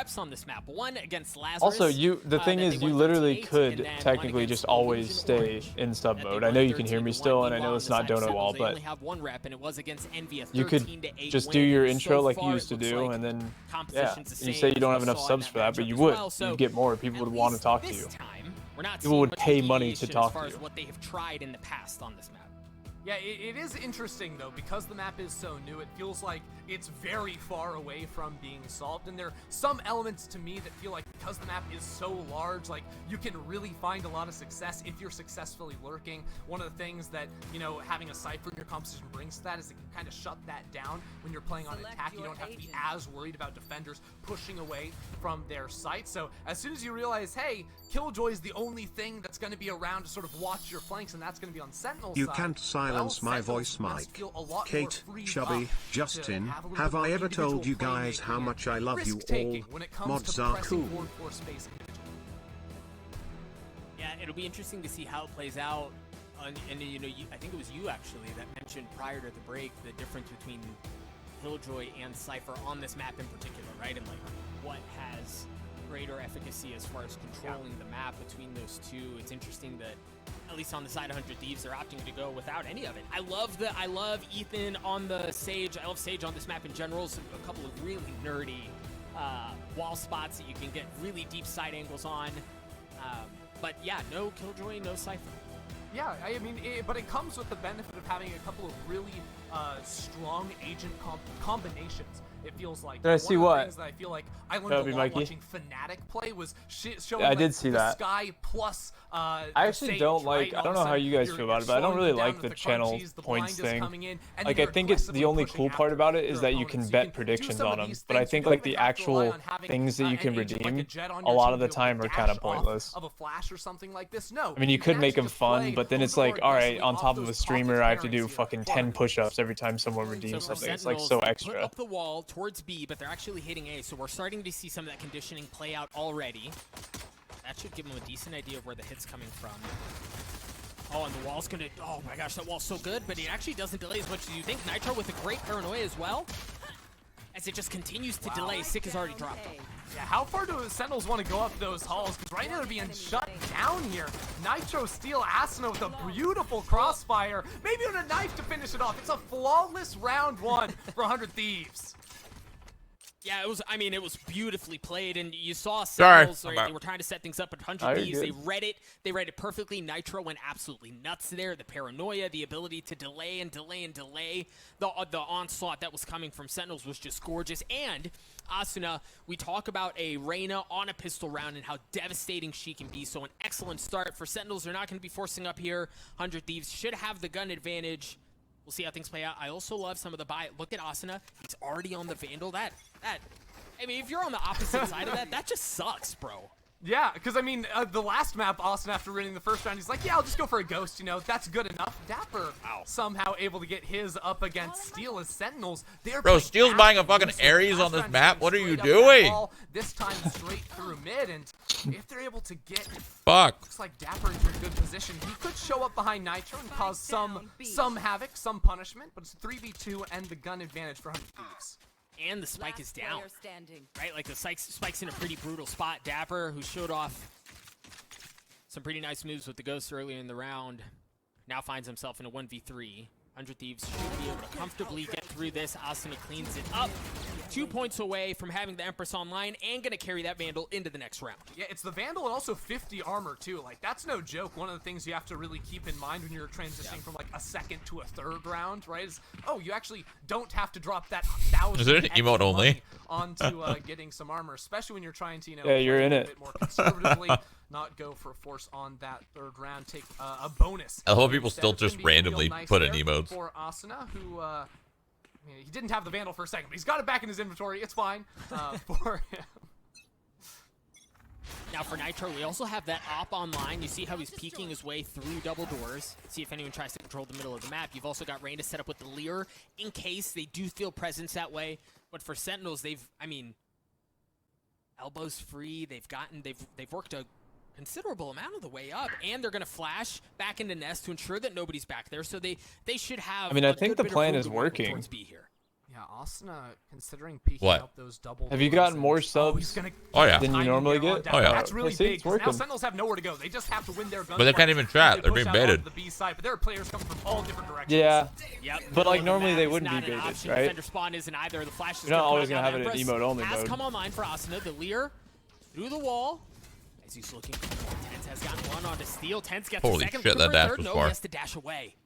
reps on this map. One against Lazarus. Also, the thing is, you literally could technically just always stay in sub mode. I know you can hear me still, and I know it's not donut wall, but you could just do your intro like you used to do, and then, yeah, you say you don't have enough subs for that, but you would. You'd get more. People would want to talk to you. People would pay money to talk to you. What they have tried in the past on this map. Yeah, it is interesting though, because the map is so new, it feels like it's very far away from being solved, and there are some elements to me that feel like because the map is so large, like you can really find a lot of success if you're successfully lurking. One of the things that, you know, having a Cypher in your composition brings to that is it can kind of shut that down when you're playing on attack. You don't have to be as worried about defenders pushing away from their sights. So as soon as you realize, hey, Killjoy is the only thing that's going to be around to sort of watch your flanks, and that's going to be on Sentinel's You side. can't silence my voice, Mike. Kate, Chubby, Justin, have I ever told you guys how much I love you all? Mods are cool. Yeah, it'll be interesting to see how it plays out. And you know, I think it was you actually that mentioned prior to the break the difference between Killjoy and Cypher on this map in particular, right? And like what has greater efficacy as far as controlling the map between those two. It's interesting that at least on the side of 100 Thieves, they're opting to go without any of it. I love Ethan on the Sage. I love Sage on this map in general. So a couple of really nerdy wall spots that you can get really deep side angles on. But yeah, no Killjoy, no Cypher. Yeah, I mean, but it comes with the benefit of having a couple of really strong agent combinations. It feels like. Did I see what? Things that I feel like I learned a lot watching Fnatic play was showing. Yeah, I like, did see the that. Sky plus. I actually don't like. I don't know how you guys feel about it, but I don't really like the channel points thing. Like, I think it's the only cool part about it is that you can bet predictions on them. But I think like the actual things that you can redeem, a lot of the time are kind of pointless. Of a flash or something like this. No. I mean, you could make them fun, but then it's like, all right, on top of a streamer, I have to do fucking 10 push-ups every time someone redeems something. It's like so extra. Up the wall towards B, but they're actually hitting A, so we're starting to see some of that conditioning play out already. That should give them a decent idea of where the hit's coming from. Oh, and the wall's gonna, oh my gosh, that wall's so good, but it actually doesn't delay as much as you think. Nitro with a great paranoia as well, as it just continues to delay. Sick has already dropped them. Yeah, how far do the Sentinels want to go up those halls? Because right now they're being shut down here. Nitro steal Asuna with a beautiful crossfire. Maybe with a knife to finish it off. It's a flawless round one for 100 Thieves. Yeah, it was. I mean, it was beautifully played, and you saw Sentinels. Right, they were trying to set things up at 100 Thieves. They read it. They read it perfectly. Nitro went absolutely nuts there. The paranoia, the ability to delay and delay and delay. The onslaught that was coming from Sentinels was just gorgeous. And Asuna, we talk about a Reyna on a pistol round and how devastating she can be. So an excellent start for Sentinels. They're not going to be forcing up here. 100 Thieves should have the gun advantage. We'll see how things play out. I also love some of the buy. Look at Asuna. He's already on the Vandal. I mean, if you're on the opposite side of that, that just sucks, bro. Yeah, because I mean, the last map, Austin, after winning the first round, he's like, yeah, I'll just go for a ghost, you know, that's good enough. Dapper somehow able to get his up against Steel as Sentinels. Bro, Steel's buying a fucking Ares on this map. What are you doing? This time straight through mid, and if they're able to get, fuck, looks like Dapper into a good position. He could show up behind Nitro and cause some havoc, some punishment, but it's 3v2 and the gun advantage for 100 Thieves. And the spike is down, right? Like the spike's in a pretty brutal spot. Dapper, who showed off some pretty nice moves with the Ghost earlier in the round, now finds himself in a 1v3. 100 Thieves should be able to comfortably get through this. Asuna cleans it up. 2 points away from having the Empress online and going to carry that Vandal into the next round. Yeah, it's the Vandal and also 50 armor too. Like, that's no joke. One of the things you have to really keep in mind when you're transitioning from like a second to a third round, right? Is, oh, you actually don't have to drop that 1,000 Is it an emote only? Onto getting some armor, especially when you're trying to, you know, yeah, you're in a it. bit more conservatively. Not go for force on that third round, take a bonus. I hope people still just randomly put in emotes. For Asuna, who, I mean, he didn't have the Vandal for a second, but he's got it back in his inventory. It's fine for him. Now for Nitro, we also have that op online. You see how he's peeking his way through double doors. See if anyone tries to control the middle of the map. You've also got Reyna set up with the Leer in case they do feel presence that way. But for Sentinels, I mean, elbows free. They've worked a considerable amount of the way up, and they're going to flash back into Nest to ensure that nobody's back there. So they should have. I mean, I think the plan is working. B here. Yeah, Asuna, considering peeking out those double. Have you gotten more subs than you normally get? Oh yeah. That's really big. Now Sentinels have nowhere to go. They just have to win their guns. But they can't even trap. They're being baited. The B side, but there are players coming from all different directions. Yeah. Yep. But like normally they wouldn't be baited, right? Defender spawn isn't either. The flash is You're not always gonna have it in emote only has mode. come online for Asuna. The Lear through the wall. As he's looking for more. Tenz has gotten one onto Steel. Tenz gets the second. Holy shit, that dash was no, far. He has to dash away.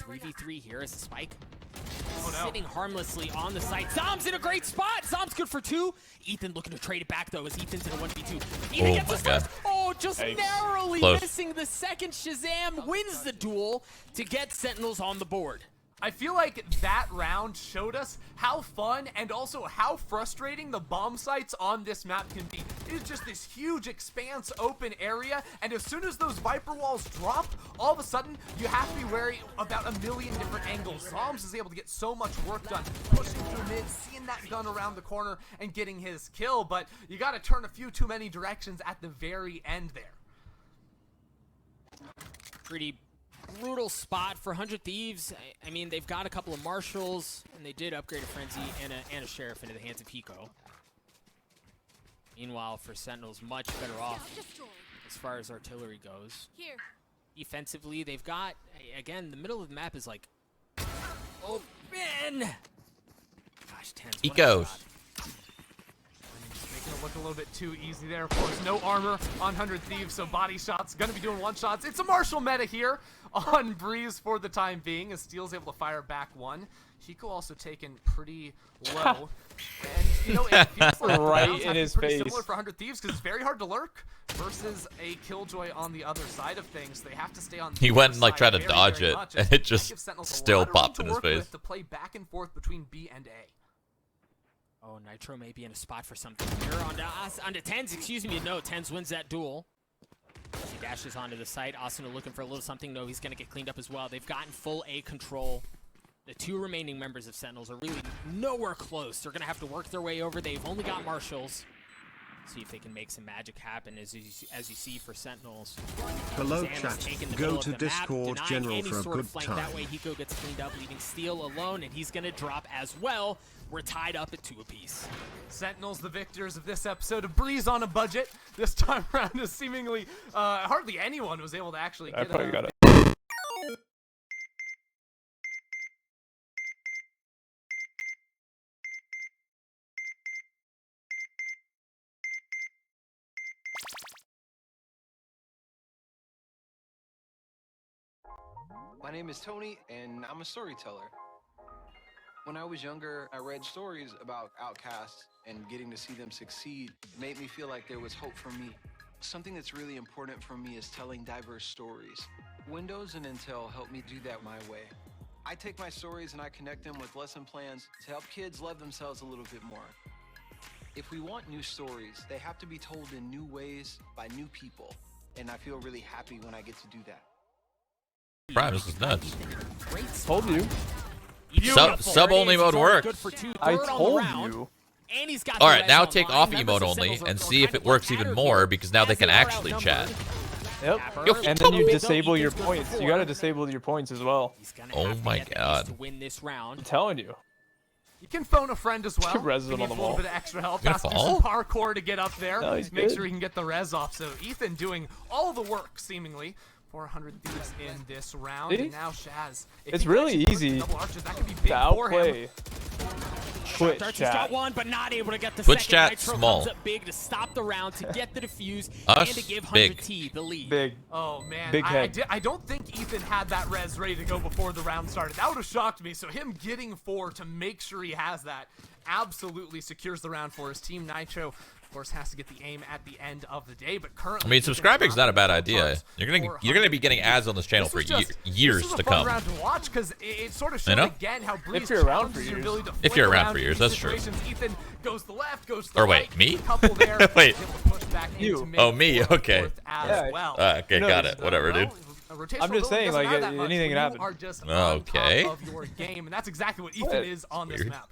3v3 here as the spike. Sitting harmlessly on the site. Zom's in a great spot. Zom's good for 2. Ethan looking to trade it back though as Ethan's in a 1v2. Ethan gets the start. Oh, just narrowly missing the second. Shazam wins the duel to get Sentinels on the board. I feel like that round showed us how fun and also how frustrating the bomb sites on this map can be. It is just this huge expanse open area, and as soon as those Viper walls drop, all of a sudden you have to be wary about a million different angles. Zoms is able to get so much work done, pushing through mid, seeing that gun around the corner, and getting his kill, but you gotta turn a few too many directions at the very end there. Pretty brutal spot for 100 Thieves. I mean, they've got a couple of marshals, and they did upgrade a frenzy and a sheriff into the hands of Hiko. Meanwhile, for Sentinels, much better off as far as artillery goes. Defensively, they've got, again, the middle of the map is like, oh, man! Gosh, Tenz. Ecos. Making it look a little bit too easy there. Of course, no armor on 100 Thieves, so body shots. Gonna be doing one shots. It's a Marshall meta here on Breeze for the time being, as Steel's able to fire back one. Hiko also taken pretty low. And, you know, it feels like right in his pretty face. similar for 100 Thieves, because it's very hard to lurk versus a Killjoy on the other side of things. They have to stay on the He went and like side tried to dodge very it, much, and it just gives Sentinels a still lot of room popped to in his work with face. to play back and forth between B and A. Oh, Nitro may be in a spot for something here. Onto Tenz, excuse me. No, Tenz wins that duel. He dashes onto the site. Asuna looking for a little something. No, he's going to get cleaned up as well. They've gotten full A control. The 2 remaining members of Sentinels are really nowhere close. They're going to have to work their way over. They've only got marshals. See if they can make some magic happen as you see for Sentinels. Hello chat, go to Discord General for a good time. That way Hiko gets cleaned up, leaving Steel alone, and he's going to drop as well. We're tied up at 2 apiece. Sentinels, the victors of this episode of Breeze on a budget. This time around is seemingly hardly anyone was able to actually get probably got it. My name is Tony, and I'm a storyteller. When I was younger, I read stories about outcasts, and getting to see them succeed made me feel like there was hope for me. Something that's really important for me is telling diverse stories. Windows and Intel help me do that my way. I take my stories and I connect them with lesson plans to help kids love themselves a little bit more. If we want new stories, they have to be told in new ways by new people, and I feel really happy when I get to do that. Prime, this is nuts. Told you. Sub only mode works. I told you. And he's got All right, now take off emote only and see if it works even more, because now they can actually chat. Yep. And then you disable your points. You gotta disable your points as well. Oh my god. I'm telling you. You can phone a friend as well. Res him If you on the need a little wall. bit of extra help. Gonna Has to do fall? some parkour to get up there. No, he's Make good. sure he can get the res off. So Ethan doing all the work, seemingly. 400 Thieves in this round. See? And now Shaz. If It's he can really actually work easy double arches, that could be big to for him. outplay Twitch He's chat. got one, but not able to get the Twitch second. chat, Nitro small. comes up big to stop the round, to get the defuse, Us, and to give big. 100T the lead. Big. Oh man, Big head. I don't think Ethan had that res ready to go before the round started. That would have shocked me. So him getting 4 to make sure he has that absolutely secures the round for his team. Nitro, of course, has to get the aim at the end of the day, but currently, I mean, subscribing's not a bad idea. You're gonna be getting ads on this channel for years to come. Round to watch, because it sort of You showed know? again how Breeze If you're around for challenges your years. ability to If flick you're around for in years, these that's true. situations. Ethan goes to the left, goes to the Or right. wait, me? Couple there, Wait. able to push back You. into mid, Oh, me, fourth, okay. fourth as Yeah. well. Okay, No, got it's it. Whatever, dude. I'm just saying, like, anything can happen. Are just Okay. on top of your game, and that's exactly what Ethan What? is on this Weird. map.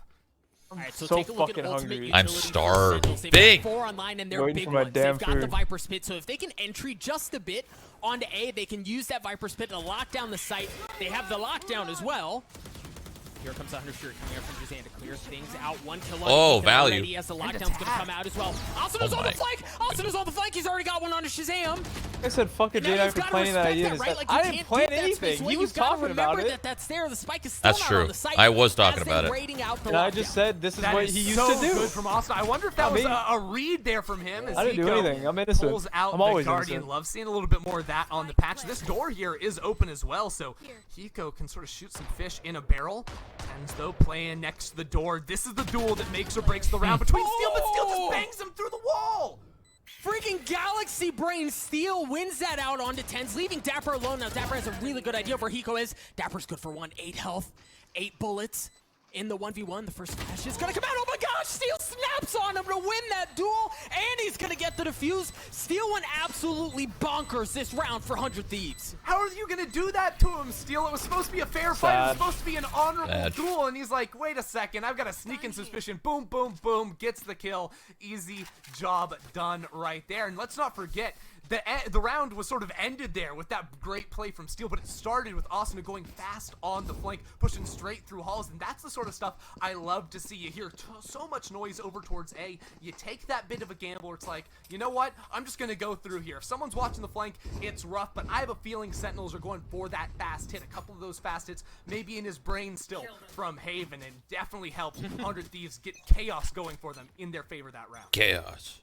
All right, so take a look fucking at ultimate hungry. I'm utility for starving. Sentinels. They've got Big. 4 online, and they're Waiting big for my ones. damn They've got the food. Viper Spit, so if they can entry just a bit onto A, they can use that Viper Spit to lock down the site. They have the lockdown as well. Here comes 100 Fury coming up from Jazan to clear things out. One kill on Oh, Hiko value. already as the lockdown's going to come out as well. Asunu's on the flank. Asunu's on the flank. He's already got one on Shazam. I said, fuck it, dude. After planning that idea, right? Like, I didn't plan anything. He was talking about it. That's there. The spike is still That's not true. on the site. I was talking about it. And I just said this is That what is he used so to do. good from Austin. I wonder if that was a read there from him. As I didn't do Hiko anything. I'm innocent. Pulls out I'm always the Guardian. innocent. Love seeing a little bit more of that on the patch. This door here is open as well, so Hiko can sort of shoot some fish in a barrel. Tens, though, playing next to the door. This is the duel that makes or breaks the round between Steel, but Steel just bangs him through the wall. Freaking Galaxy Brain Steel wins that out onto Tens, leaving Dapper alone. Now, Dapper has a really good idea of where Hiko is. Dapper's good for 8 health, 8 bullets. In the 1v1, the first flash is gonna come out. Oh my gosh, Steel snaps on him to win that duel, and he's gonna get the defuse. Steel went absolutely bonkers this round for 100 Thieves. How are you gonna do that to him, Steel? It was supposed to be a fair fight. It was supposed to be an honorable duel, and he's like, wait a second, I've got a sneaking suspicion. Boom, boom, boom, gets the kill. Easy job done right there. And let's not forget, the round was sort of ended there with that great play from Steel, but it started with Austin going fast on the flank, pushing straight through halls, and that's the sort of stuff I love to see. You hear so much noise over towards A. You take that bit of a gamble where it's like, you know what? I'm just going to go through here. If someone's watching the flank, it's rough, but I have a feeling Sentinels are going for that fast hit. A couple of those fast hits maybe in his brain still from Haven, and definitely helped 100 Thieves get chaos going for them in their favor that round. Chaos.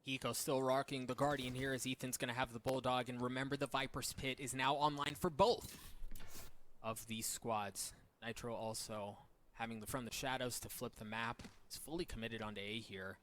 Hiko still rocking the Guardian here as Ethan's going to have the Bulldog. And remember, the Viper's Pit is now online for both of these squads. Nitro also having from the shadows to flip the map. Is fully committed onto A here.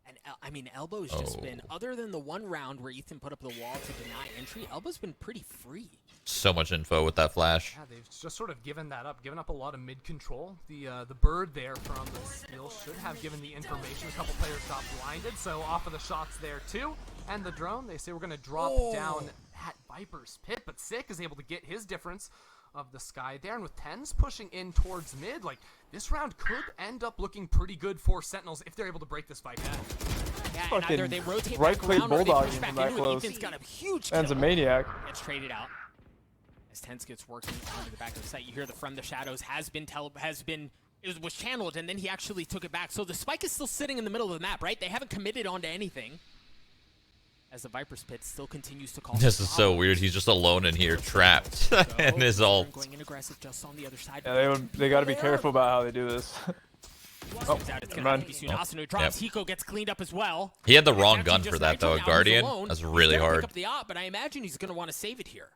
And, I mean, Elbow's just been, other than the one round where Ethan put up the wall to deny entry, Elbow's been pretty free. So much info with that flash. Yeah, they've just sort of given up a lot of mid-control. The bird there from the Steel should have given the information. A couple players got blinded, so off of the shots there too. And the drone, they say we're going to drop down at Viper's Pit, but Sick is able to get his difference of the sky there. And with Tens pushing in towards mid, like, this round could end up looking pretty good for Sentinels if they're able to break this Viper. Yeah, and either they rotate right back click around or they Bulldog push back that into it. close. Ethan's got a huge Man's a kill. maniac. Gets traded out. As Tens gets working onto the back of the site, you hear the From the Shadows was channeled, and then he actually took it back. So the spike is still sitting in the middle of the map, right? They haven't committed onto anything. As the Viper's Pit still continues to call. This is so weird. He's just alone in here, trapped in his ult. Going in aggressive just on the other side. Yeah, they got to be careful about how they do this. Oh, it's gonna be soon. Asunu drops. Hiko gets cleaned up as well. He had the wrong gun for that, though. A Guardian. That's really hard. Pick up the op, but I imagine he's gonna want to save it here.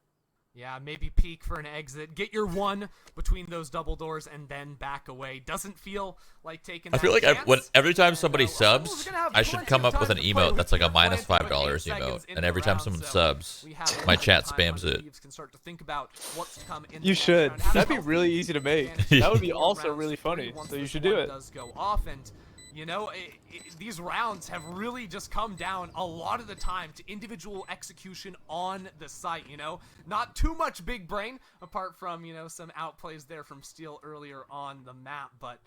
Yeah, maybe peek for an exit. Get your one between those double doors and then back away. Doesn't feel like taking that I feel like chance. every time somebody subs, I should come up with an emote that's like a -$5 emote. And every time someone subs, my chat spams it. You should. That'd be really easy to make. That would be also really funny. So you should do it. You know, these rounds have really just come down a lot of the time to individual execution on the site, you know? Not too much big brain, apart from, you know, some outplays there from Steel earlier on the map, but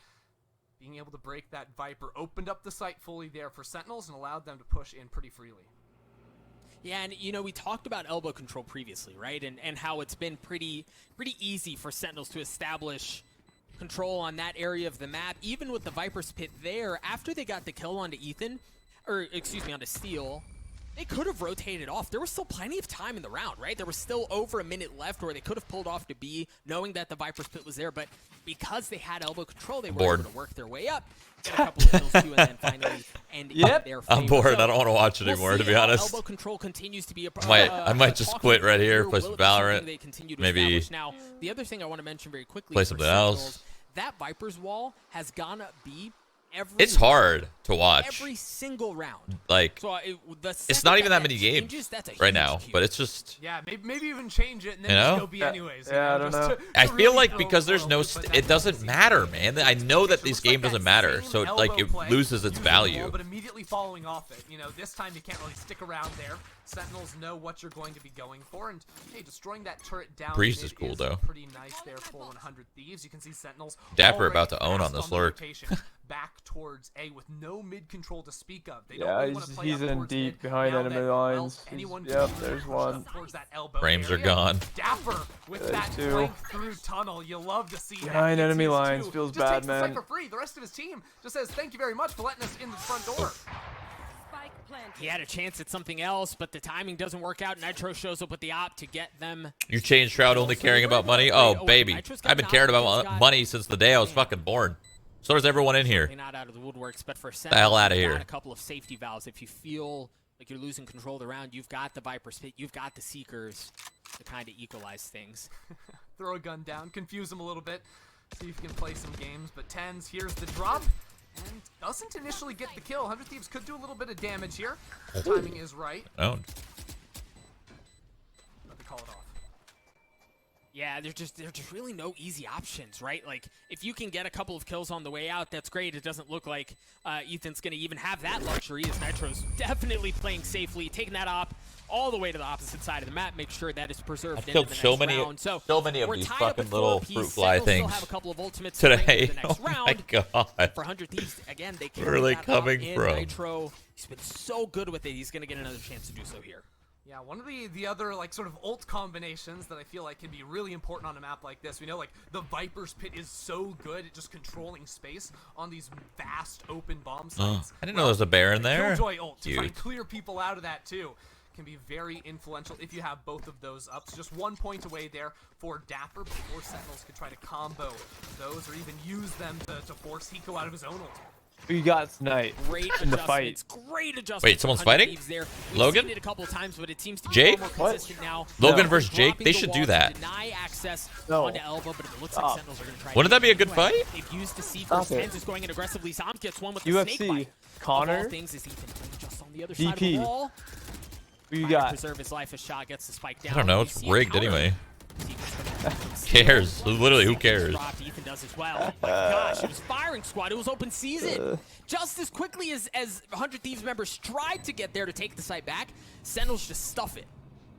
being able to break that Viper opened up the site fully there for Sentinels and allowed them to push in pretty freely. Yeah, and, you know, we talked about elbow control previously, right? And how it's been pretty easy for Sentinels to establish control on that area of the map, even with the Viper's Pit there. After they got the kill onto Ethan, or excuse me, onto Steel, they could have rotated off. There was still plenty of time in the round, right? There was still over a minute left where they could have pulled off to B, knowing that the Viper's Pit was there, but because they had elbow control, they were able to work their way up, get a couple of kills too, and then finally end in their favor. I'm bored. So I don't want to watch it anymore, to be honest. Elbow control continues to be a I might just quit right here, play some Valorant, maybe now, the other thing I want to mention very quickly, play something else. That Viper's wall has gone up B every It's hard to watch. every single round. Like, so it's not even that many games right now, but it's just, yeah, maybe even change it and then you know? just go B anyways. Yeah, I don't know. I feel like because there's no, it doesn't matter, man. I know that this game doesn't matter, so like it loses its value. But immediately following off it, you know, this time you can't really stick around there. Sentinels know what you're going to be going for, and hey, destroying that turret down. Breeze is cool though. Pretty nice there for 100 Thieves. You can see Sentinels. Dapper about to own on this lurk. back towards A with no mid control to speak of. They Yeah, don't really want to play he's up in towards deep mid. behind Now enemy that, well, lines. anyone Yep, can there's push one. up towards that elbow Frames are area. gone. Dapper with There's that two. flank through tunnel. You love to see that. Behind Gets enemy his lines, two. feels Just bad, takes the site man. for free. The rest of his team just says thank you very much for letting us in the front door. He had a chance at something else, but the timing doesn't work out. Nitro shows up with the op to get them. You changed Shroud only caring about money? Oh, baby. I've been caring about money since the day I was fucking born. So does everyone in here. Not out of the woodworks, but for the hell out of here. A couple of safety valves. If you feel like you're losing control of the round, you've got the Viper Spit, you've got the Seekers to kind of equalize things. Throw a gun down, confuse him a little bit, see if you can play some games. But Tens, here's the drop. And doesn't initially get the kill. 100 Thieves could do a little bit of damage here. Timing is right. Oh. Let me call it off. Yeah, there's just really no easy options, right? Like, if you can get a couple of kills on the way out, that's great. It doesn't look like Ethan's going to even have that luxury, as Nitro's definitely playing safely, taking that op all the way to the opposite side of the map, make sure that is preserved. I've killed so many of these fucking little fruit fly things today. Oh my god. For 100 Thieves, again, they where are they coming from? Nitro, he's been so good with it. He's going to get another chance to do so here. Yeah, one of the other like sort of ult combinations that I feel like can be really important on a map like this. We know like the Viper's Pit is so good at just controlling space on these vast open bomb sites. I didn't know there was a bear in there. Killjoy ult to try and clear people out of that too can be very influential if you have both of those up. So just 1 point away there for Dapper before Sentinels could try to combo those or even use them to force Hiko out of his own ult. Who you got tonight in the fight? Great adjustment. Wait, someone's fighting? Logan? It a couple of times, but it seems to be Jake? more consistent now. Logan versus Jake? They should do that. Deny access No. onto elbow, but it looks like Sentinels are going to try. Wouldn't that be a good fight? They've used the C4. Tens is going in aggressively. Sam gets one with the UFC. snake bite. Connor. Of all things is Ethan playing just on the other side of DP. the wall. Who you Trying to got? preserve his life as Shot gets the spike down. I don't know. You It's see a rigged counter. anyway. Cares? Literally, who cares? Ethan does as well. Oh my gosh, it was firing squad. It was open season. Just as quickly as 100 Thieves members tried to get there to take the site back, Sentinels just stuff it.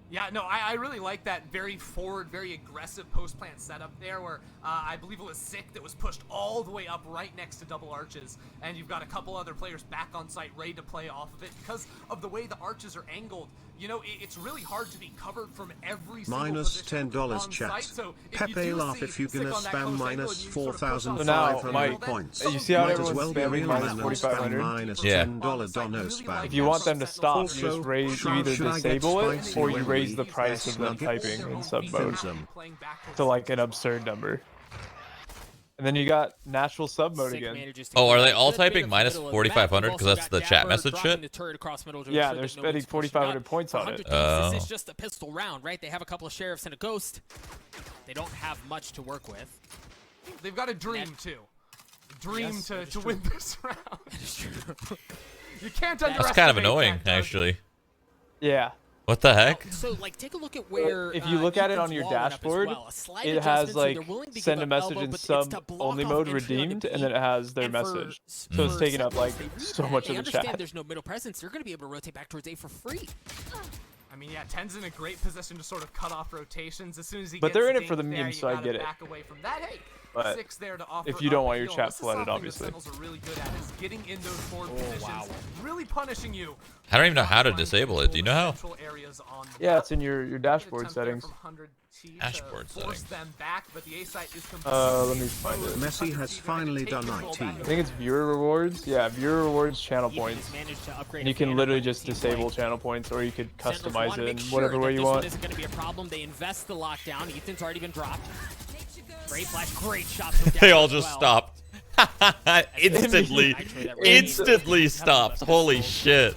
Yeah, no, I really like that very forward, very aggressive post-plant setup there where I believe it was Sick that was pushed all the way up right next to double arches, and you've got a couple other players back on site ready to play off of it because of the way the arches are angled. You know, it's really hard to be covered from every single minus position $10 on chat. site, so if you Pepe do laugh see if you're Sick gonna on that spam close minus angle and you sort of push on 4,500 site, points. You see how Might as everyone's well be spamming real minus man and 4,500? spam minus Yeah. $10 dono spam. If you want them to stop, you Also, just raise, you should either I get disable it spicy or you when raise we the price of them nuggets? typing in sub mode playing back towards to like an absurd number. And then you got natural sub mode again. Oh, are they all typing minus 4,500 because that's the chat message shit? Yeah, they're spending 4,500 points on it. This is just a pistol round, right? They have a couple of sheriffs and a ghost. They don't have much to work with. They've got a dream too. A dream to win this round. You can't underestimate That's kind of annoying, that, actually. Yeah. What the heck? So, like, take a look at where. If you look at it on your dashboard, it has like send a message in sub only mode redeemed, and then it has their message. So it's taking up like so much of the chat. There's no middle presence. They're going to be able to rotate back towards A for free. I mean, yeah, Ten's in a great position to sort of cut off rotations as soon as he But gets they're in it dinged for the there, memes, you so I gotta get it. back away from that. Hey, But Six there to offer if you don't up want a your heal. chat This is flooded, something the obviously. Sentinels are really good at is getting in those forward positions, really punishing you. I don't even know how to disable it. Do you know how? Central areas on the Yeah, map. it's in your dashboard Attempt there settings. from 100T to Dashboard force settings. them back, but the A site is Let me find it. Messi has finally done IT. I think it's viewer rewards. Yeah, viewer rewards, channel points. And you can literally just disable channel points, or you could customize it in whatever way you want. This isn't going to be a problem. They invest the lockdown. Ethan's already been dropped. Great flash, great shot from They down all as just well. stopped. Instantly stopped. Holy shit.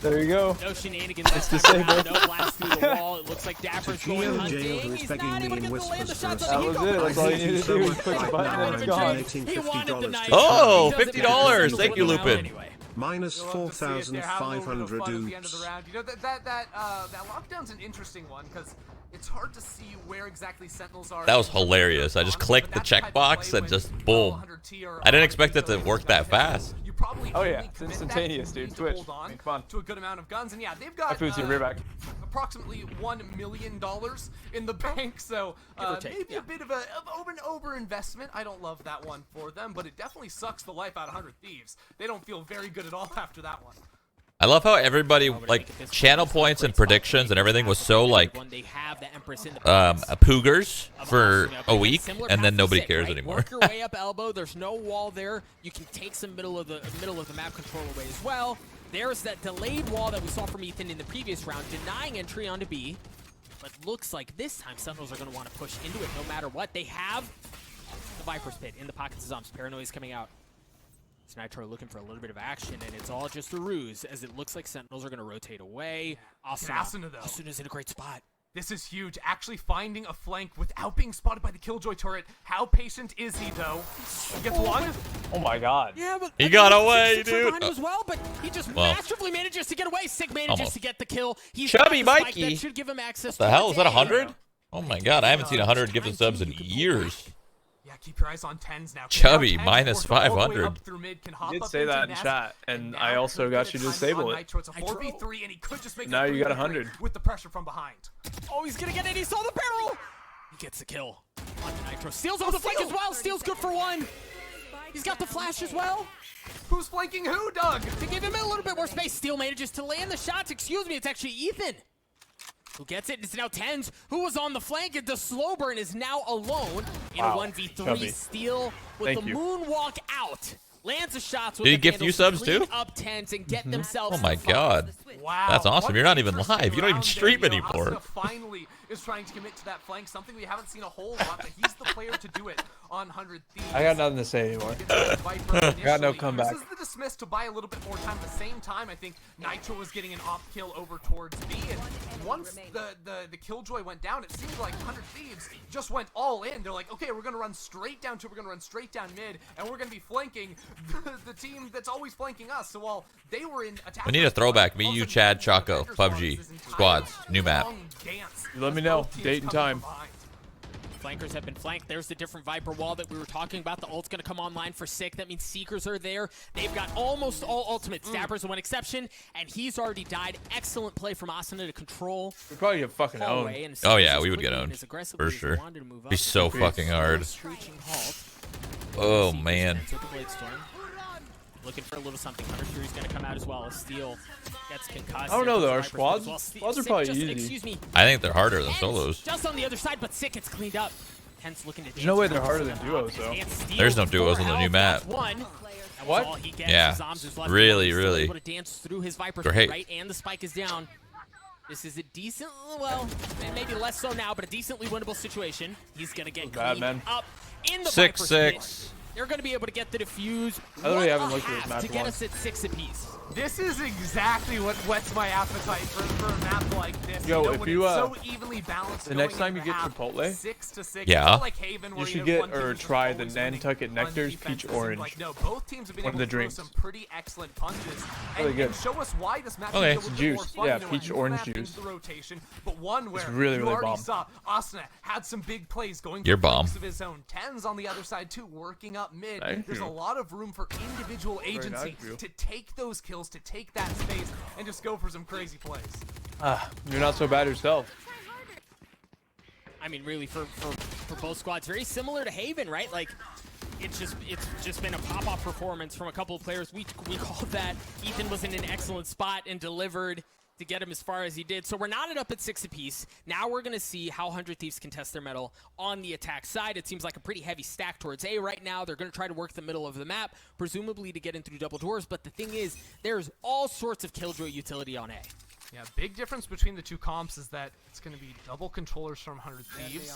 There you go. No shenanigans. It's this time disabled. around. No blast through the wall. It looks like Dapper's going Geo hunting. jailed was He's begging not me able to in get the land of whispers shots for on That the was Hiko. it. That's all you Thank you needed to so do. much Click the for button and it's donating gone. He wanted the $50 knife. to Oh, He doesn't get $50. it. Thank you, Lupin. Anyway. minus You'll love to see it. They're having a little bit of 4,500 fun at the end of the oops. round. You know, that lockdown's an interesting one because it's hard to see where exactly Sentinels are. That was hilarious. I just clicked the checkbox and just boom. I didn't expect it to work that fast. probably it's instantaneous, dude. Twitch. Hold on come on. to a good amount of guns, and yeah, they've got approximately $1 million in the bank, so maybe a bit of an over-investment. I don't love that one for them, but it definitely sucks the life out of 100 Thieves. They don't feel very good at all after that one. I love how everybody, like, channel points and predictions and everything was so, like, poogers for a week, and then nobody cares anymore. Work your way up elbow. There's no wall there. You can take some middle of the map control away as well. There's that delayed wall that we saw from Ethan in the previous round, denying entry onto B. But looks like this time Sentinels are going to want to push into it no matter what. They have the Viper's Pit in the pockets of Zomps. Paranoia's coming out. Nitro looking for a little bit of action, and it's all just a ruse, as it looks like Sentinels are going to rotate away. Asuna's in a great spot. This is huge. Actually finding a flank without being spotted by the Killjoy turret. How patient is he, though? He gets one. Oh, my God. Yeah, but he got away, dude. As well, but he just masterfully manages to get away. Sick manages to get the kill. He's Chubby Mikey. That should give him access what the hell? Is that 100? Oh, my God. I haven't seen 100 gifted subs in years. Yeah, keep your eyes on 10s now. Chubby, minus 500. You did say that in chat, and I also got you to disable it. It's a 4v3, and he could just make now you got 100. With the pressure from behind. Oh, he's gonna get it. He saw the barrel. He gets the kill on the Nitro. Steals on the flank as well. Steals good for one. He's got the flash as well. Who's flanking who, Doug? To give him a little bit more space, Steel manages to land the shots. Excuse me, it's actually Ethan who gets it. It's now Tens, who was on the flank, and the slow burn is now alone in a 1v3. Chubby. Steel with the moonwalk out. Lands the shots with Did he gift you subs too? Up Tens and get themselves. Oh my God. Wow. That's awesome. You're not even live. You don't even stream anymore. Finally is trying to commit to that flank, something we haven't seen a whole lot, but he's the player to do it on 100 Thieves. I got nothing to say anymore. Got no comeback. This is the dismiss to buy a little bit more time. At the same time, I think Nitro was getting an off kill over towards B, and once the Killjoy went down, it seemed like 100 Thieves just went all in. They're like, okay, we're gonna run straight down mid, and we're gonna be flanking the team that's always flanking us. So while they were in attack, we need a throwback. Me, you, Chad, Choco, PUBG, squads, new map. Let me know, date and time. Flankers have been flanked. There's the different Viper wall that we were talking about. The ult's going to come online for Sick. That means Seekers are there. They've got almost all ultimates. Stabbers, one exception, and he's already died. Excellent play from Asuna to control. We'd probably get fucking owned. Oh, yeah, we would get owned. For sure. Be so fucking hard. Oh, man. Looking for a little something. Hunter Fury's going to come out as well. Steel gets concussed. I don't know, though. Our squads are probably easy. Excuse me. I think they're harder than solos. Just on the other side, but Sick gets cleaned up. Hence looking to There's no way they're harder than duos, though. There's no duos on the new map. What? Yeah. Really. Great. Right, and the spike is down. This is a decent, well, maybe less so now, but a decently winnable situation. He's going to get cleaned up in the 6-6. They're going to be able to get the defuse. I literally haven't looked at this map to get us at 6 apiece. This is exactly what whets my appetite for a map like this. Yo, you know, if you so evenly balanced, the next time you get Chipotle, 6-6, yeah, like Haven, you should get or try the Nantucket Nectar's Peach Orange. Like, no, both teams have been one of the drinks. Some pretty excellent punches. Really good. And show us why this map okay. is a juice. more fun, Yeah, you know, peach orange juice. The rotation, but one where it's really you already bomb. saw Asuna had some big plays going. Your bomb. Of his own. Tens on the other side too, working up mid. There's a lot of room for individual agency to take those kills, to take that space, and just go for some crazy plays. You're not so bad yourself. I mean, really, for both squads, very similar to Haven, right? Like, it's just been a pop-off performance from a couple of players. We called that. Ethan was in an excellent spot and delivered to get him as far as he did. So we're knotted up at 6 apiece. Now we're going to see how 100 Thieves can test their mettle on the attack side. It seems like a pretty heavy stack towards A right now. They're going to try to work the middle of the map, presumably to get in through double doors. But the thing is, there's all sorts of Killjoy utility on A. Yeah, big difference between the two comps is that it's going to be double controllers from 100 Thieves.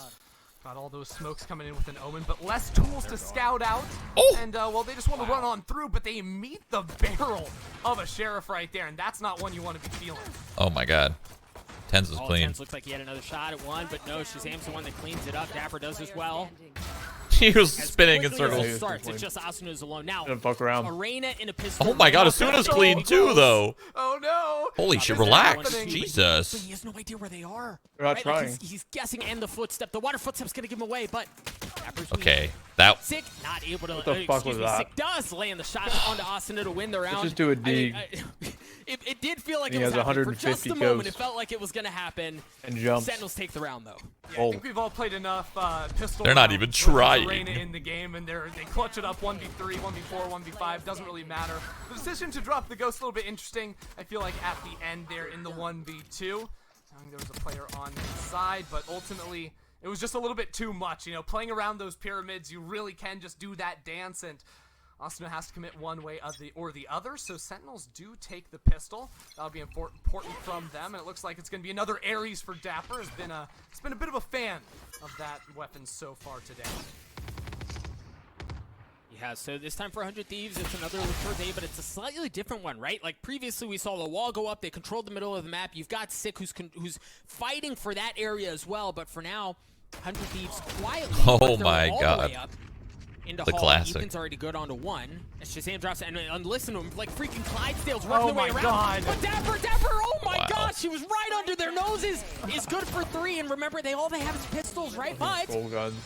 Got all those smokes coming in with an Omen, but less tools to scout out. And, well, they just want to run on through, but they meet the barrel of a Sheriff right there, and that's not one you want to be feeling. Oh, my God. Tens is clean. Tens looks like he had another shot at one, but no, Shazam's the one that cleans it up. Dapper does as well. He was spinning in circles. It's just Asuna's alone now. Fuck around. Arena in a pistol. Oh my god, Asuna's clean too, though. Oh no! Holy shit, relax. Jesus. But he has no idea where they are. They're not trying. Like he's guessing, and the footstep. The water footstep's gonna give him away, but okay, that. Sick not able to. What the fuck was that? Sick does land the shot onto Asuna to win the round. Let's just do a dig. It did feel like he it was has happening. 150 For just a moment, it felt like it was gonna happen. And jumps. Sentinels take the round though. Yeah, I think we've all played enough pistol. They're not even trying. Arena in the game, and they clutch it up 1v3, 1v4, 1v5. Doesn't really matter. The decision to drop the ghost a little bit interesting. I feel like at the end there in the 1v2, I think there was a player on the side, but ultimately it was just a little bit too much. You know, playing around those pyramids, you really can just do that dance, and Asuna has to commit one way or the other, so Sentinels do take the pistol. That'll be important from them, and it looks like it's going to be another Ares for Dapper. It's been a bit of a fan of that weapon so far today. Yeah, so this time for 100 Thieves, it's another Liqueur Day, but it's a slightly different one, right? Like previously we saw the wall go up, they controlled the middle of the map. You've got Sick who's fighting for that area as well, but for now, 100 Thieves quietly. Oh my god. Into the Hall. classic. Ethan's already good onto one. As Shazam drops it, and listen to him, like freaking Clydesdale's working Oh their way my around. god. But Dapper, oh my Wow. gosh, he was right under their noses. Is good for 3, and remember, all they have is pistols, right? But, Gold guns.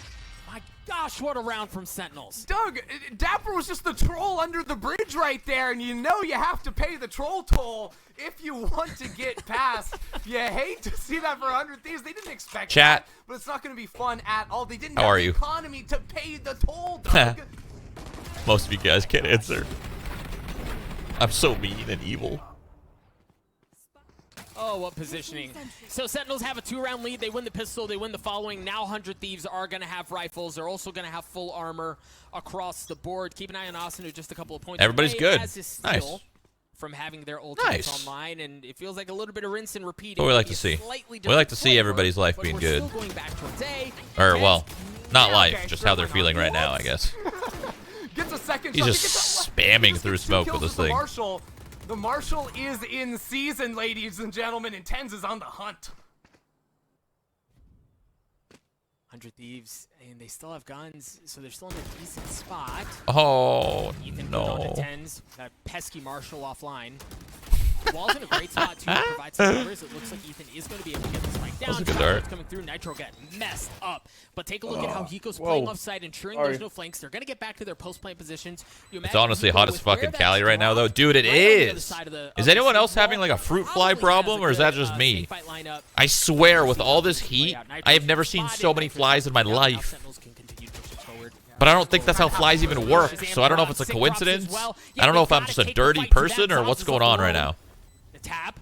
my gosh, what a round from Sentinels. Doug, Dapper was just the troll under the bridge right there, and you know you have to pay the troll toll if you want to get past. You hate to see that for 100 Thieves. They didn't expect Chat. that, but it's not going to be fun at all. They didn't How have are the you? economy to pay the toll, Doug. Most of you guys can't answer. I'm so mean and evil. Oh, what positioning. So Sentinels have a 2-round lead. They win the pistol. They win the following. Now 100 Thieves are going to have rifles. They're also going to have full armor across the board. Keep an eye on Asuna, just a couple of points. Everybody's good. Nice. From having their ultimates online, and it feels like a little bit of rinse and repeat. What we like to see. We like to see everybody's life being good. Going back towards A. Or, well, not life, okay, just how they're feeling right now, I guess. Gets a second He's shot. just spamming through smoke with this thing. The Marshal is in season, ladies and gentlemen, and Tens is on the hunt. 100 Thieves, and they still have guns, so they're still in a decent spot. Oh, Ethan no. on to 10s, that pesky Marshal offline. Wall's in a great spot too to provide some covers. It looks like Ethan is going to be able to get the spike down. That's a good dart. Coming through, Nitro got messed up. But take a look at how Hiko's playing offside, ensuring there's no flanks. They're going to get back to their post-plant positions. It's honestly hot as fucking Cali right now, though. Dude, it is. Is anyone else having like a fruit fly problem, or is that just me? I swear, with all this heat, I have never seen so many flies in my life. But I don't think that's how flies even work, so I don't know if it's a coincidence. I don't know if I'm just a dirty person or what's going on right now. Tap.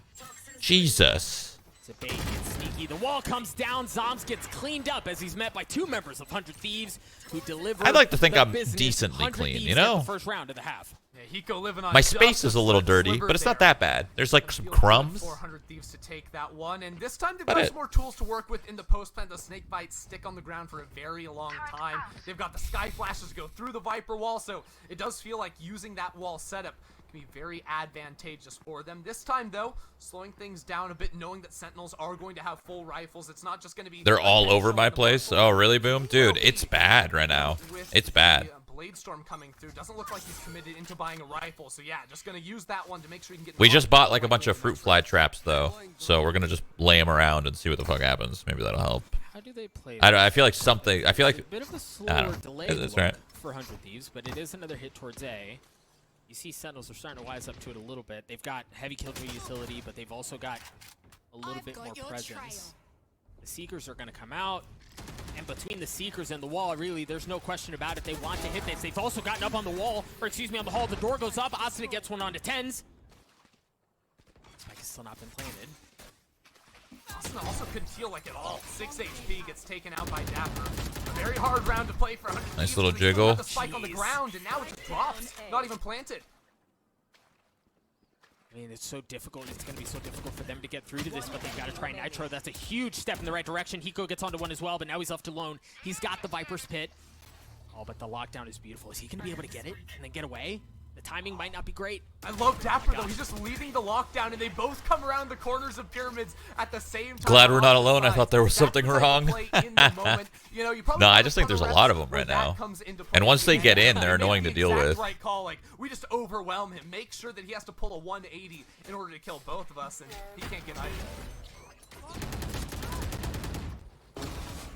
Jesus. It's a bait, it's sneaky. The wall comes down. Zombs gets cleaned up as he's met by 2 members of 100 Thieves who deliver. I'd like to think I'm business. decently clean, you know? First round of the half. Yeah, Hiko living on My space is a little dirty, but it's not that bad. There's like some crumbs. 400 Thieves to take that one, and this time they've got some more tools to work with in the post plant. The snake bites stick on the ground for a very long time. They've got the sky flashes go through the Viper wall, so it does feel like using that wall setup can be very advantageous for them. This time, though, slowing things down a bit, knowing that Sentinels are going to have full rifles. It's not just going to be... They're all over my place? Oh, really, Boom? Dude, it's bad right now. It's bad. Blade Storm coming through. Doesn't look like he's committed into buying a rifle. So, yeah, just going to use that one to make sure he can get... We just bought like a bunch of fruit fly traps, though. So we're going to just lay them around and see what the fuck happens. Maybe that'll help. How do they play? I feel like something... I feel like... A bit of a slower delay That's right. for 100 Thieves, but it is another hit towards A. You see Sentinels are starting to wise up to it a little bit. They've got heavy killjoy utility, but they've also got a little bit more presence. The Seekers are going to come out, and between the Seekers and the wall, really, there's no question about it. They want to hit this. They've also gotten up on the wall, or excuse me, on the hall. The door goes up. Asuna gets one onto 10s. Spike has still not been planted. Asuna also couldn't feel like at all. 6 HP gets taken out by Dapper. A very hard round to play for 100 Nice Thieves, little but they still jiggle. got the spike on the ground, and now it just drops. Not even planted. I mean, it's so difficult. It's going to be so difficult for them to get through to this, but they've got to try Nitro. That's a huge step in the right direction. Hiko gets onto one as well, but now he's left alone. He's got the Viper's Pit. Oh, but the lockdown is beautiful. Is he going to be able to get it and then get away? The timing might not be great. I love Dapper though. He's just leading the lockdown, and they both come around the corners of pyramids at the same time. Glad we're not alone. I thought there was something wrong. No, I just think there's a lot of them right now. And once they get in, they're annoying to deal with. Right call. Like, we just overwhelm him. Make sure that he has to pull a 180 in order to kill both of us, and he can't get either.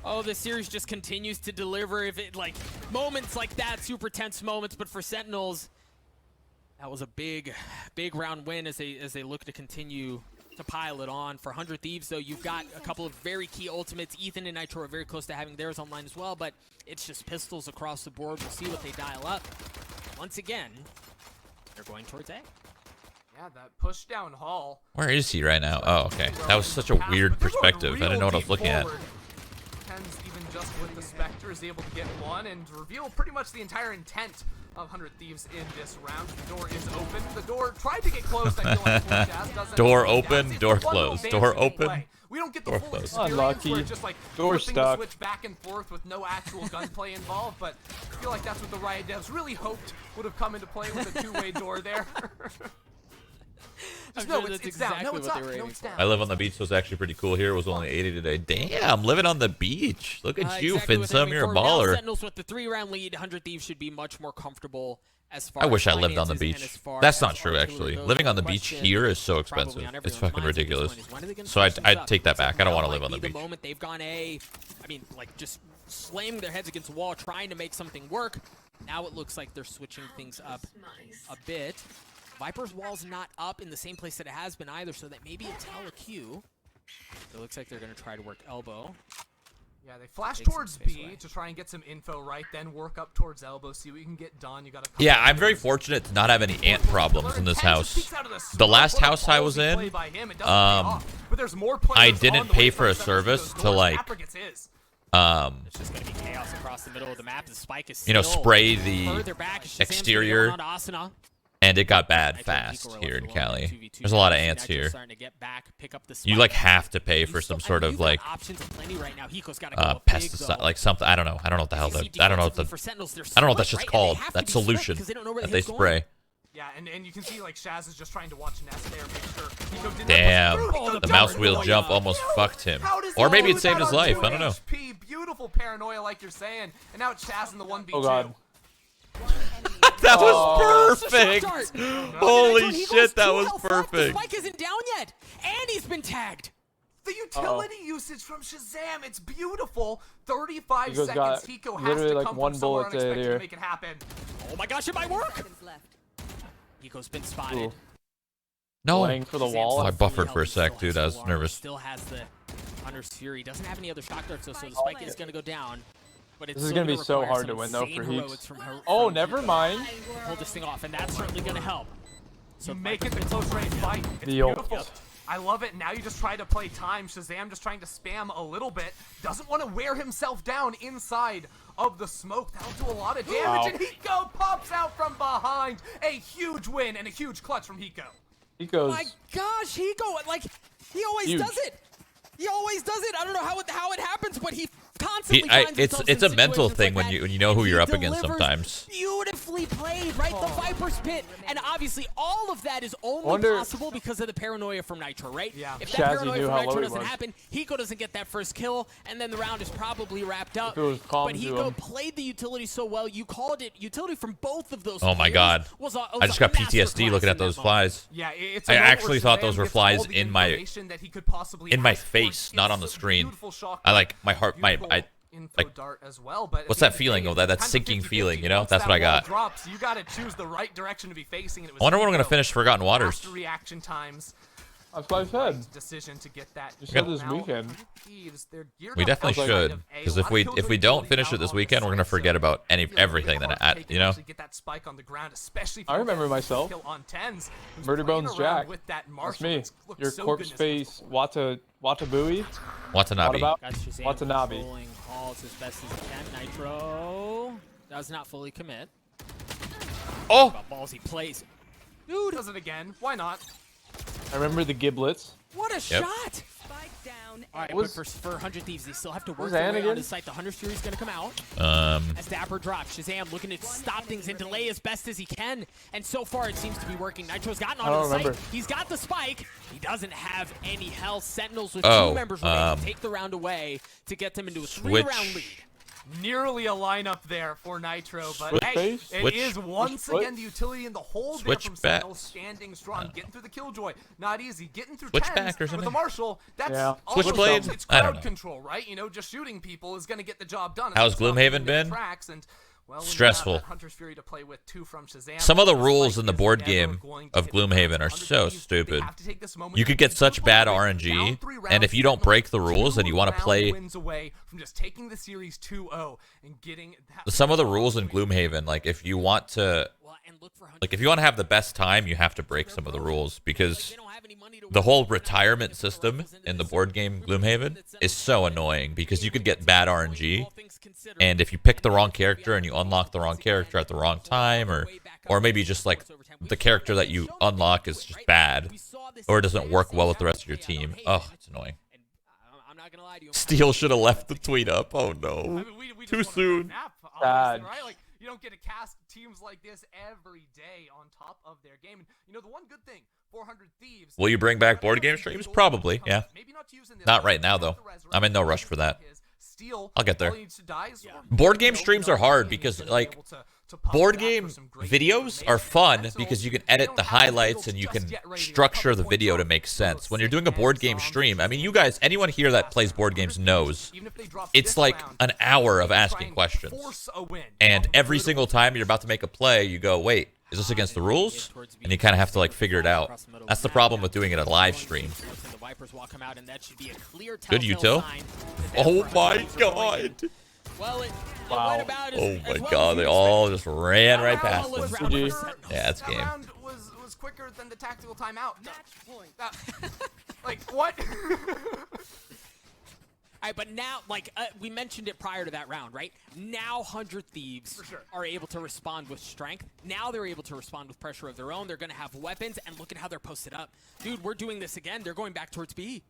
Oh, the series just continues to deliver. If it like moments like that, super tense moments. But for Sentinels, that was a big round win as they look to continue to pile it on. For 100 Thieves, though, you've got a couple of very key ultimates. Ethan and Nitro are very close to having theirs online as well, but it's just pistols across the board. We'll see what they dial up. Once again, they're going towards A. Yeah, that push down hall. Where is he right now? Oh, okay. That was such a weird perspective. I didn't know what I was looking at. Tens, even just with the Spectre, is able to get one and reveal pretty much the entire intent of 100 Thieves in this round. The door is open. The door tried to get closed. I feel like Jazz doesn't. Door open, door closed. Door open. We don't get the full experience where it's just like door stuck. Switch back and forth with no actual gunplay involved, but I feel like that's what the Riot devs really hoped would have come into play with a two-way door there. No, it's exactly what they were aiming for. I live on the beach, so it's actually pretty cool here. It was only 80 today. Damn, living on the beach. Look at you, exactly Finsum. You're a baller. Sentinels with the 3-round lead. 100 Thieves should be much more comfortable as far I wish as I lived on the beach. That's not true, actually. Living on the beach here is so expensive. It's fucking ridiculous. So I'd take that back. I don't want to live on the beach. The moment they've gone A, I mean, like just slamming their heads against the wall, trying to make something work. Now it looks like they're switching things up a bit. Viper's wall's not up in the same place that it has been either, so that maybe a teleq. It looks like they're going to try to work elbow. Yeah, they flash towards B to try and get some info right, then work up towards elbow, see what you can get done. You got yeah, I'm very fortunate to not have any ant problems in this house. The last house I was in, I didn't pay for a service to like, it's just going to be chaos across the middle of the map. The spike is you know, spray the exterior. And it got bad fast here in Cali. There's a lot of ants here. You like have to pay for some sort of like pesticide, like something. I don't know. I don't know what the hell that. I don't know what that's just called. That solution that they spray. Yeah, and you can see like Shaz is just trying to watch Nest there, make sure. Damn, the mouse wheel jump almost fucked him. Or maybe it saved his life. I don't know. Beautiful paranoia, like you're saying, and now it's Shaz in the 1v2. Oh god. That was perfect! Holy shit, that was perfect! The spike isn't down yet, and he's been tagged. The utility usage from Shazam, it's beautiful. 35 seconds. Hiko has literally to like come one from bullet somewhere unexpected here to make it happen. Oh my gosh, it might work. Hiko's been spotted. Ooh. No. Playing for the wall. Oh, I buffered for a sec, dude. I was nervous. Still has the Hunter's Fury. Doesn't have any other shock darts, so the spike is going to go down. But it's this is going to be so hard to win, though, for Heeks. Oh, never mind. Hold this thing off, and that's certainly going to help. So make it the close range fight. It's beautiful. I love it. Now you just try to play time. Shazam just trying to spam a little bit. Doesn't want to wear himself down inside of the smoke. That'll do a lot of damage. And Hiko pops out from behind. A huge win and a huge clutch from Hiko. Hiko's... My gosh, Hiko, like, he always does it. He always does it. I don't know how it happens, but he constantly finds it's a mental thing when you know who you're up against sometimes. Beautifully played, right? The Viper's Pit. And obviously all of that is only possible because of the paranoia from Nitro, right? Yeah. If that paranoia from Nitro doesn't happen, Hiko doesn't get that first kill, and then the round is probably wrapped up. But Hiko played the utility so well. You called it utility from both of those. Oh my god. I just got PTSD looking at those flies. Yeah, I actually thought those were flies in my face, not on the screen. I like my heart, like, dart as well, but what's that feeling of that sinking feeling, you know? That's what I got. Drops, you got to choose the right direction to be facing. And it was I wonder when we're going to finish Forgotten Waters. Reaction times. That's what I said. Decision to get that. You said this weekend. We definitely should, because if we don't finish it this weekend, we're gonna forget about everything that you know. I remember myself. Murder Bones Jack. That's me. Your corpse face Watabui. Watanabe. Watanabe. Calls as best as he can. Nitro does not fully commit. Oh! Ballsy plays. Dude does it again. Why not? I remember the giblets. What a shot! All right, but for 100 Thieves, they still have to work Was their way Ann on the site. The 100 Fury is going to come out. As Dapper drops, Shazam looking to stop things and delay as best as he can. And so far, it seems to be working. Nitro's gotten onto the site. He's got the spike. He doesn't have any health. Sentinels with 2 members remaining take the round away to get them into a 3-round lead. Nearly a lineup there for Nitro, but hey, it is once again the utility in the hole there from Sentinels standing strong, getting through the Killjoy. Not easy, getting through 10s with the Marshall. That's Switchblade? It's crowd control, right? You know, just shooting people is going to get the job done. How's Gloomhaven been? Well, stressful. Hunter's Fury to play with 2 from Shazam, some of the rules in the board game of Gloomhaven are so stupid. You could get such bad RNG, and if you don't break the rules and you want to play... From just taking the series 2-0 and getting some of the rules in Gloomhaven, like if you want to... Like if you want to have the best time, you have to break some of the rules, because the whole retirement system in the board game Gloomhaven is so annoying, because you could get bad RNG, and if you pick the wrong character and you unlock the wrong character at the wrong time, or maybe just like the character that you unlock is just bad, or it doesn't work well with the rest of your team. Oh, it's annoying. Steel should have left the tweet up. Oh no. Too soon. Bad. Like, you don't get to cast teams like this every day on top of their game. And you know, the one good thing, 400 Thieves. Will you bring back board game streams? Probably, yeah. Not right now though. I'm in no rush for that. I'll get there. Board game streams are hard because, like, board game videos are fun because you can edit the highlights and you can structure the video to make sense. When you're doing a board game stream, I mean, you guys, anyone here that plays board games knows it's like an hour of asking questions. And every single time you're about to make a play, you go, wait, is this against the rules? And you kind of have to like figure it out. That's the problem with doing it a live stream. Good util. Oh my god. Well, wow. Oh my god, they all just ran right past them. Yeah, that's game. That round was quicker than the tactical timeout. Like, what? All right, but now, like, we mentioned it prior to that round, right? Now 100 Thieves are able to respond with strength. Now they're able to respond with pressure of their own. They're going to have weapons, and look at how they're posted up. Dude, we're doing this again. They're going back towards B.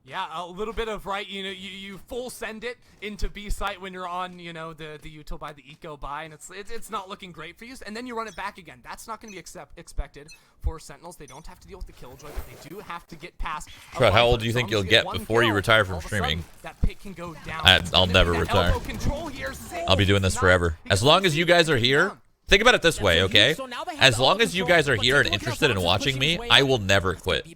Yeah, a little bit of, right, you know, you full send it into B site when you're on, you know, the util by the eco buy, and it's not looking great for you, and then you run it back again. That's not going to be expected for Sentinels. They don't have to deal with the Killjoy, but they do have to get past. Crud, how old do you think you'll get before you retire from streaming? That pick can go down. I'll never retire. I'll be doing this forever. As long as you guys are here. Think about it this way, okay? As long as you guys are here and interested in watching me, I will never quit.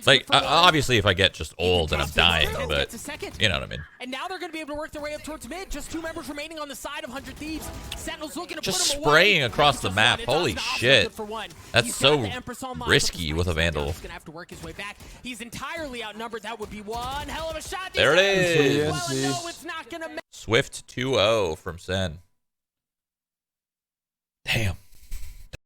Like, obviously if I get just old and I'm dying, but you know what I mean. And now they're going to be able to work their way up towards mid. Just 2 members remaining on the side of 100 Thieves. Sentinels looking to just spraying across the map. Holy shit. That's so risky with a Vandal. He's entirely outnumbered. That would be one hell of a shot. There it is. Well, no, it's not gonna Swift 2-0 from Sen. Damn.